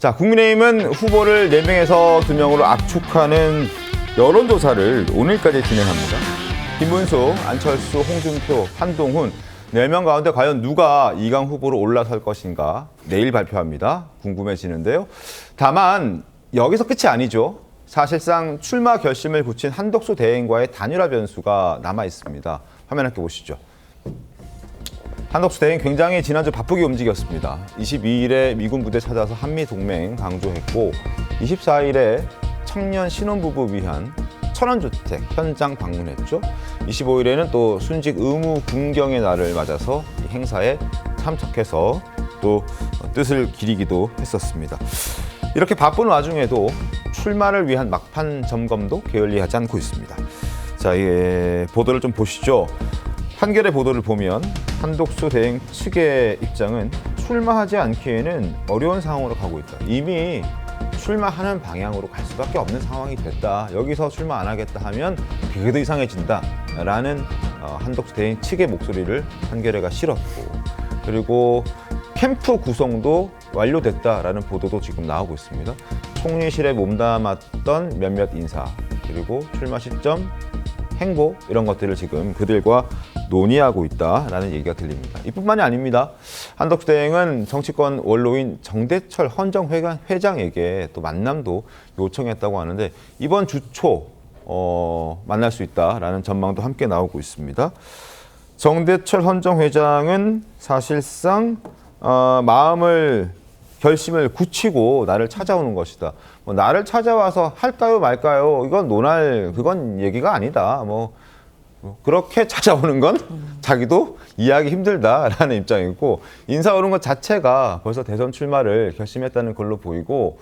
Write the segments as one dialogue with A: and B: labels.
A: 자, 국민의힘은 후보를 4명에서 2명으로 압축하는 여론조사를 오늘까지 진행합니다. 김문수, 안철수, 홍준표, 한동훈 4명 가운데 과연 누가 2강 후보로 올라설 것인가 내일 발표합니다. 궁금해지는데요. 다만 여기서 끝이 아니죠. 사실상 출마 결심을 굳힌 한덕수 대행과의 단일화 변수가 남아 있습니다. 화면 함께 보시죠. 한덕수 대행 굉장히 지난주 바쁘게 움직였습니다. 22일에 미군 부대 찾아서 한미동맹 강조했고 24일에 청년 신혼부부 위한 천원주택 현장 방문했죠. 25일에는 또 순직 의무 군경의 날을 맞아서 이 행사에 참석해서 또 뜻을 기리기도 했었습니다. 이렇게 바쁜 와중에도 출마를 위한 막판 점검도 게을리하지 않고 있습니다. 자, 이 보도를 좀 보시죠. 한겨레 보도를 보면 한덕수 대행 측의 입장은 출마하지 않기에는 어려운 상황으로 가고 있다. 이미 출마하는 방향으로 갈 수밖에 없는 상황이 됐다. 여기서 출마 안 하겠다 하면 그게 더 이상해진다라는 한덕수 대행 측의 목소리를 한겨레가 실었고, 그리고 캠프 구성도 완료됐다라는 보도도 지금 나오고 있습니다. 총리실에 몸담았던 몇몇 인사, 그리고 출마 시점, 행보 이런 것들을 지금 그들과 논의하고 있다라는 얘기가 들립니다. 이뿐만이 아닙니다. 한덕수 대행은 정치권 원로인 정대철 헌정회장에게 또 만남도 요청했다고 하는데 이번 주 초 만날 수 있다라는 전망도 함께 나오고 있습니다. 정대철 헌정회장은 사실상 결심을 굳히고 나를 찾아오는 것이다. 뭐 나를 찾아와서 할까요 말까요? 그건 얘기가 아니다. 그렇게 찾아오는 건 자기도 이해하기 힘들다라는 입장이고, 인사 오른 것 자체가 벌써 대선 출마를 결심했다는 걸로 보이고,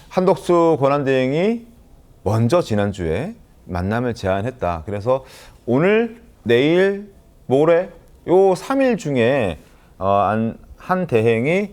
A: 한덕수 권한대행이 먼저 지난주에 만남을 제안했다. 그래서 오늘, 내일, 모레 요 3일 중에 한 대행이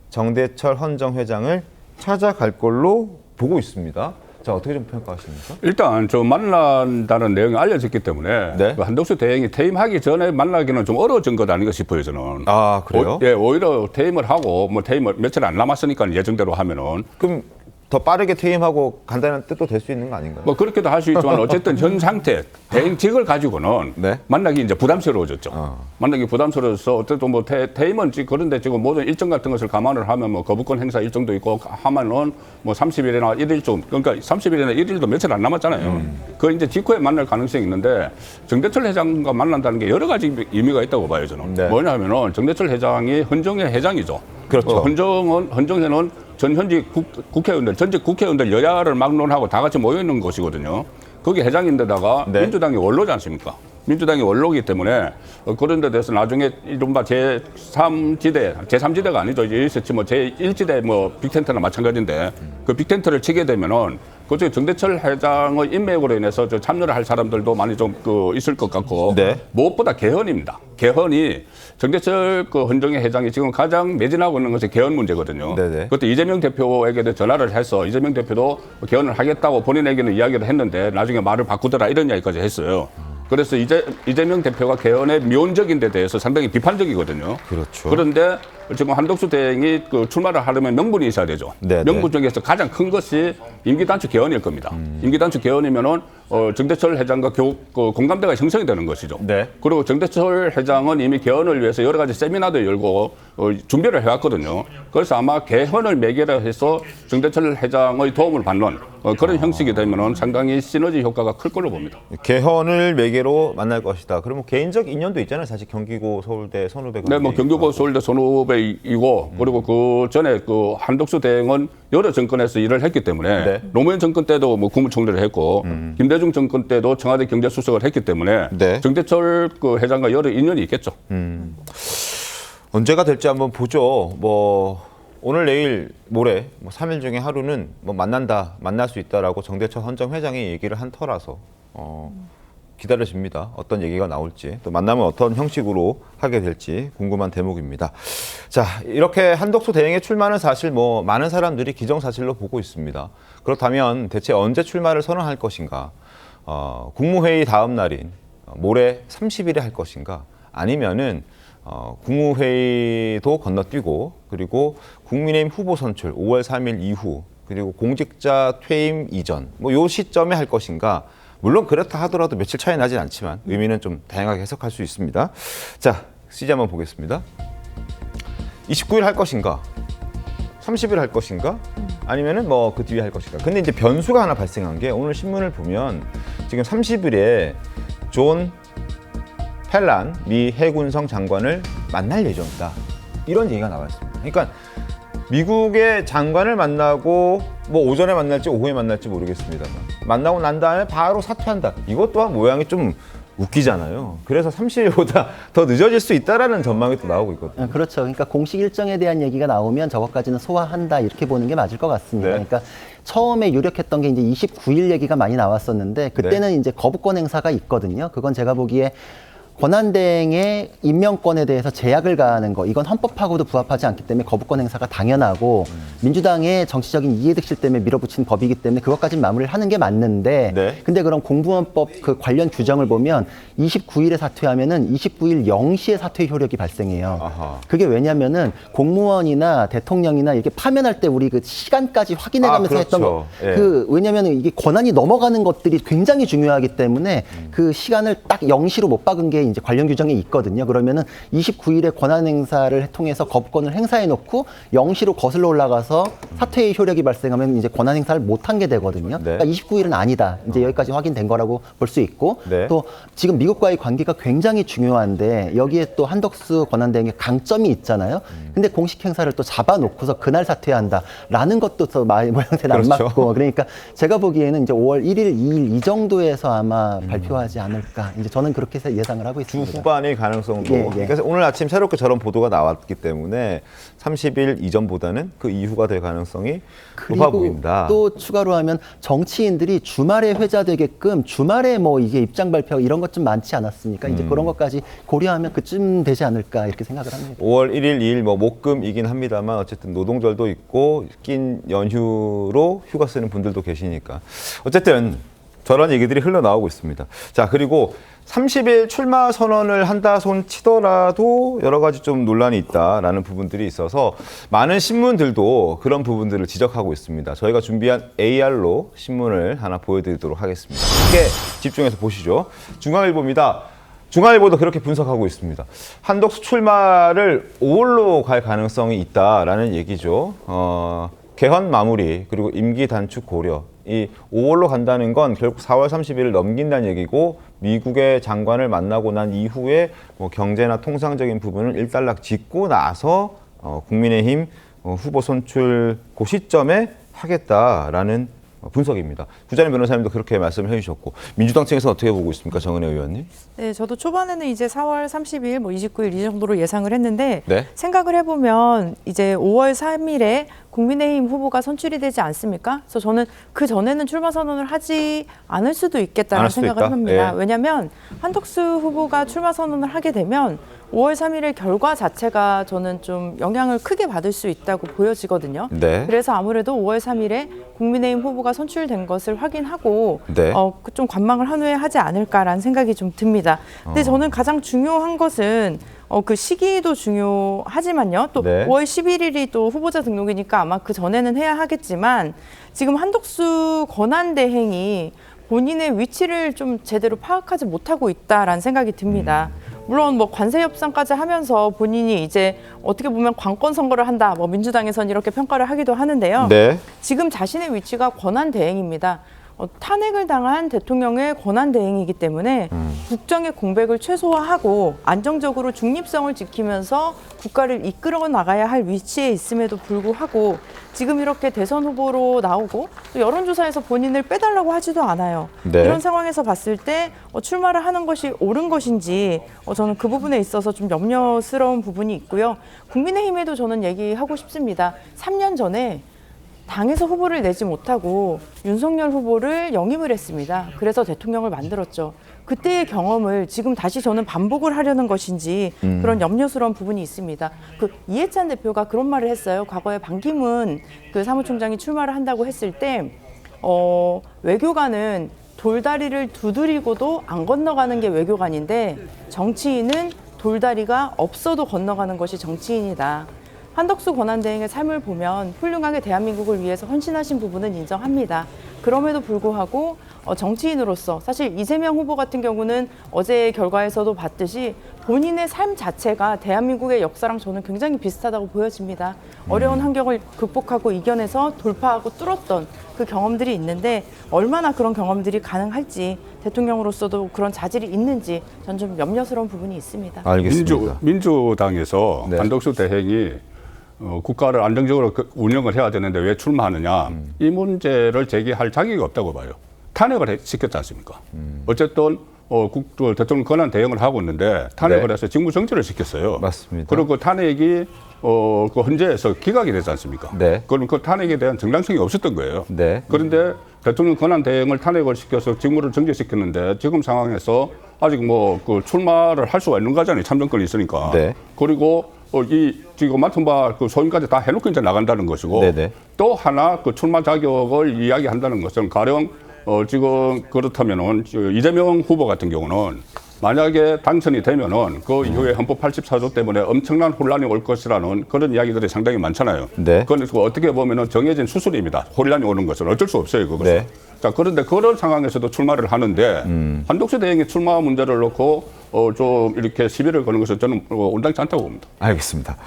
A: 정대철 헌정회장을 찾아갈 걸로 보고 있습니다. 자, 어떻게 좀 평가하십니까?
B: 일단 만난다는 내용이 알려졌기 때문에
A: 네?
B: 한덕수 대행이 퇴임하기 전에 만나기는 좀 어려워진 것 아닌가 싶어요, 저는.
A: 아, 그래요?
B: 오히려 퇴임을 하고 퇴임을 며칠 안 남았으니까 예정대로 하면은
A: 그럼 더 빠르게 퇴임하고 간다는 뜻도 될 수 있는 거 아닌가요?
B: 그렇게도 할 수 있지만 어쨌든 현 상태 대행직을 가지고는
A: 네?
B: 만나기 이제 부담스러워졌죠. 만나기 부담스러워서 어쨌든 퇴임은 그런데 지금 모든 일정 같은 것을 감안을 하면 거부권 행사 일정도 있고 하면은 30일이나 1일쯤, 그러니까 30일이나 1일도 며칠 안 남았잖아요. 그 이제 직후에 만날 가능성이 있는데 정대철 회장과 만난다는 게 여러 가지 의미가 있다고 봐요, 저는.
A: 네.
B: 뭐냐면은 정대철 회장이 헌정회 회장이죠.
A: 그렇죠.
B: 헌정회는 전직 국회의원들, 전직 국회의원들 여야를 막론하고 다 같이 모여 있는 곳이거든요. 거기 회장인데다가
A: 네.
B: 민주당이 원로지 않습니까? 민주당이 원로이기 때문에 그런 데 대해서 나중에 이른바 제3지대가 아니죠. 이제 제1지대 빅텐트나 마찬가지인데 그 빅텐트를 치게 되면은 그중에 정대철 회장의 인맥으로 인해서 참여를 할 사람들도 많이 좀 있을 것 같고,
A: 네.
B: 무엇보다 개헌입니다. 개헌이 정대철 헌정회 회장이 지금 가장 매진하고 있는 것이 개헌 문제거든요.
A: 네네.
B: 그것도 이재명 대표에게도 전화를 해서 이재명 대표도 개헌을 하겠다고 본인에게는 이야기를 했는데 나중에 말을 바꾸더라 이런 이야기까지 했어요. 그래서 이재명 대표가 개헌의 미온적인 데 대해서 상당히 비판적이거든요.
A: 그렇죠.
B: 그런데 지금 한덕수 대행이 출마를 하려면 명분이 있어야 되죠.
A: 네네.
B: 명분 중에서 가장 큰 것이 임기단축 개헌일 겁니다. 임기단축 개헌이면은 정대철 회장과 공감대가 형성이 되는 것이죠.
A: 네.
B: 그리고 정대철 회장은 이미 개헌을 위해서 여러 가지 세미나도 열고 준비를 해왔거든요. 그래서 아마 개헌을 매개로 해서 정대철 회장의 도움을 받는 그런 형식이 되면은 상당히 시너지 효과가 클 걸로 봅니다.
A: 개헌을 매개로 만날 것이다. 그러면 개인적 인연도 있잖아요. 사실 경기고 서울대 선후배.
B: 네, 경기고 서울대 선후배이고, 그리고 그 전에 한덕수 대행은 여러 정권에서 일을 했기 때문에
A: 네.
B: 노무현 정권 때도 국무총리를 했고 김대중 정권 때도 청와대 경제수석을 했기 때문에
A: 네.
B: 정대철 회장과 여러 인연이 있겠죠.
A: 언제가 될지 한번 보죠. 오늘, 내일, 모레 3일 중에 하루는 만날 수 있다라고 정대철 헌정회장이 얘기를 한 터라서 기다려집니다. 어떤 얘기가 나올지, 또 만나면 어떤 형식으로 하게 될지 궁금한 대목입니다. 자, 이렇게 한덕수 대행의 출마는 사실 많은 사람들이 기정사실로 보고 있습니다. 그렇다면 대체 언제 출마를 선언할 것인가? 국무회의 다음 날인 모레 30일에 할 것인가? 아니면은 국무회의도 건너뛰고 그리고 국민의힘 후보 선출 5월 3일 이후 그리고 공직자 퇴임 이전 뭐 요 시점에 할 것인가. 물론 그렇다 하더라도 며칠 차이 나진 않지만 의미는 좀 다양하게 해석할 수 있습니다. 자, CG 한번 보겠습니다. 29일 할 것인가? 30일 할 것인가? 아니면은 뭐 그 뒤에 할 것인가? 근데 이제 변수가 하나 발생한 게 오늘 신문을 보면 지금 30일에 존 펠란 미 해군성 장관을 만날 예정이다. 이런 얘기가 나왔습니다. 그러니까 미국의 장관을 만나고 뭐 오전에 만날지 오후에 만날지 모르겠습니다만 만나고 난 다음에 바로 사퇴한다. 이것 또한 모양이 좀 웃기잖아요. 그래서 30일보다 더 늦어질 수 있다라는 전망이 또 나오고 있거든요.
C: 그렇죠. 그러니까 공식 일정에 대한 얘기가 나오면 저것까지는 소화한다 이렇게 보는 게 맞을 것 같습니다.
A: 네.
C: 그러니까 처음에 유력했던 게 이제 29일 얘기가 많이 나왔었는데 그때는
A: 네.
C: 이제 거부권 행사가 있거든요. 그건 제가 보기에 권한대행의 임명권에 대해서 제약을 가하는 거 이건 헌법하고도 부합하지 않기 때문에 거부권 행사가 당연하고 민주당의 정치적인 이해득실 때문에 밀어붙인 법이기 때문에 그것까지는 마무리를 하는 게 맞는데
A: 네.
C: 근데 그럼 공무원법 그 관련 규정을 보면 29일에 사퇴하면은 29일 0시에 사퇴 효력이 발생해요.
A: 아하.
C: 그게 왜냐면은 공무원이나 대통령이나 이렇게 파면할 때 우리 그 시간까지 확인해가면서
A: 그렇죠.
C: 했던 거.
A: 예.
C: 그 왜냐면은 이게 권한이 넘어가는 것들이 굉장히 중요하기 때문에 그 시간을 딱 0시로 못 박은 게 이제 관련 규정에 있거든요. 그러면은 29일에 권한 행사를 통해서 거부권을 행사해 놓고 0시로 거슬러 올라가서 사퇴의 효력이 발생하면 이제 권한 행사를 못 한 게 되거든요.
A: 네.
C: 그러니까 29일은 아니다. 이제 여기까지 확인된 거라고 볼 수 있고
A: 네.
C: 또 지금 미국과의 관계가 굉장히 중요한데 여기에 또 한덕수 권한대행의 강점이 있잖아요. 근데 공식 행사를 또 잡아놓고서 그날 사퇴한다라는 것도 또 모양새는 안
A: 그렇죠.
C: 맞고 그러니까 제가 보기에는 이제 5월 1일, 2일 이 정도에서 아마 발표하지 않을까. 이제 저는 그렇게 예상을 하고
A: 주
C: 있습니다.
A: 후반일 가능성도.
C: 예, 예.
A: 그래서 오늘 아침 새롭게 저런 보도가 나왔기 때문에 30일 이전보다는 그 이후가 될 가능성이 높아 보인다.
C: 또 추가로 하면 정치인들이 주말에 회자되게끔 주말에 뭐 이게 입장 발표 이런 것 좀 많지 않았습니까? 이제 그런 것까지 고려하면 그쯤 되지 않을까 이렇게 생각을 합니다.
A: 5월 1일, 2일 뭐 목금이긴 합니다만 어쨌든 노동절도 있고 낀 연휴로 휴가 쓰는 분들도 계시니까 어쨌든 저런 얘기들이 흘러나오고 있습니다. 자, 그리고 30일 출마 선언을 한다 손 치더라도 여러 가지 좀 논란이 있다라는 부분들이 있어서 많은 신문들도 그런 부분들을 지적하고 있습니다. 저희가 준비한 AR로 신문을 하나 보여드리도록 하겠습니다. 크게 집중해서 보시죠. 중앙일보입니다. 중앙일보도 그렇게 분석하고 있습니다. 한덕수 출마를 5월로 갈 가능성이 있다라는 얘기죠. 개헌 마무리 그리고 임기 단축 고려. 이 5월로 간다는 건 결국 4월 30일을 넘긴다는 얘기고 미국의 장관을 만나고 난 이후에 뭐 경제나 통상적인 부분을 일단락 짓고 나서 국민의힘 후보 선출 그 시점에 하겠다라는 분석입니다. 구자림 변호사님도 그렇게 말씀을 해주셨고 민주당 측에서 어떻게 보고 있습니까, 정은혜 의원님?
D: 네, 저도 초반에는 이제 4월 30일, 뭐 29일 이 정도로 예상을 했는데
A: 네.
D: 생각을 해보면 이제 5월 3일에 국민의힘 후보가 선출이 되지 않습니까? 그래서 저는 그 전에는 출마 선언을 하지 않을 수도 있겠다는
A: 할 수도
D: 생각을
A: 있다?
D: 합니다.
A: 예.
D: 왜냐하면 한덕수 후보가 출마 선언을 하게 되면 5월 3일의 결과 자체가 저는 좀 영향을 크게 받을 수 있다고 보여지거든요.
A: 네.
D: 그래서 아무래도 5월 3일에 국민의힘 후보가 선출된 것을 확인하고
A: 네.
D: 좀 관망을 한 후에 하지 않을까라는 생각이 좀 듭니다. 근데 저는 가장 중요한 것은 그 시기도 중요하지만요. 또
A: 네.
D: 5월 11일이 또 후보자 등록이니까 아마 그 전에는 해야 하겠지만 지금 한덕수 권한대행이 본인의 위치를 좀 제대로 파악하지 못하고 있다라는 생각이 듭니다. 물론 뭐 관세 협상까지 하면서 본인이 이제 어떻게 보면 관건 선거를 한다. 뭐 민주당에서는 이렇게 평가를 하기도 하는데요.
A: 네.
D: 지금 자신의 위치가 권한 대행입니다. 탄핵을 당한 대통령의 권한 대행이기 때문에 국정의 공백을 최소화하고 안정적으로 중립성을 지키면서 국가를 이끌어 나가야 할 위치에 있음에도 불구하고 지금 이렇게 대선 후보로 나오고 또 여론조사에서 본인을 빼달라고 하지도 않아요.
A: 네.
D: 이런 상황에서 봤을 때 출마를 하는 것이 옳은 것인지 저는 그 부분에 있어서 좀 염려스러운 부분이 있고요. 국민의힘에도 저는 얘기하고 싶습니다. 3년 전에 당에서 후보를 내지 못하고 윤석열 후보를 영입을 했습니다. 그래서 대통령을 만들었죠. 그때의 경험을 지금 다시 저는 반복을 하려는 것인지 그런 염려스러운 부분이 있습니다. 그 이해찬 대표가 그런 말을 했어요. 과거에 반기문 그 사무총장이 출마를 한다고 했을 때 외교관은 돌다리를 두드리고도 안 건너가는 게 외교관인데 정치인은 돌다리가 없어도 건너가는 것이 정치인이다. 한덕수 권한대행의 삶을 보면 훌륭하게 대한민국을 위해서 헌신하신 부분은 인정합니다. 그럼에도 불구하고 정치인으로서 사실 이재명 후보 같은 경우는 어제의 결과에서도 봤듯이 본인의 삶 자체가 대한민국의 역사랑 저는 굉장히 비슷하다고 보여집니다. 어려운 환경을 극복하고 이겨내서 돌파하고 뚫었던 그 경험들이 있는데 얼마나 그런 경험들이 가능할지 대통령으로서도 그런 자질이 있는지 전 좀 염려스러운 부분이 있습니다.
A: 알겠습니다.
B: 민주당에서
A: 네.
B: 한덕수 대행이 국가를 안정적으로 운영을 해야 되는데 왜 출마하느냐 이 문제를 제기할 자격이 없다고 봐요. 탄핵을 시켰지 않습니까? 어쨌든 대통령 권한 대행을 하고 있는데 탄핵을
A: 네.
B: 해서 직무 정지를 시켰어요.
A: 맞습니다.
B: 그리고 그 탄핵이 그 헌재에서 기각이 되지 않습니까?
A: 네.
B: 그럼 그 탄핵에 대한 정당성이 없었던 거예요.
A: 네.
B: 그런데 대통령 권한 대행을 탄핵을 시켜서 직무를 정지시켰는데 지금 상황에서 아직 그 출마를 할 수가 있는 거잖아요. 참정권이 있으니까.
A: 네.
B: 그리고 지금 맡은 바 그 소임까지 다 해놓고 이제 나간다는 것이고
A: 네네.
B: 또 하나 그 출마 자격을 이야기한다는 것은 가령 지금 그렇다면은 이재명 후보 같은 경우는 만약에 당선이 되면은 그 이후에 헌법 84조 때문에 엄청난 혼란이 올 것이라는 그런 이야기들이 상당히 많잖아요.
A: 네.
B: 그건 어떻게 보면은 정해진 수순입니다. 혼란이 오는 것은 어쩔 수 없어요, 그것은.
A: 네.
B: 자, 그런데 그런 상황에서도 출마를 하는데 한덕수 대행이 출마 문제를 놓고 좀 이렇게 시비를 거는 것은 저는 온당치 않다고 봅니다.
A: 알겠습니다.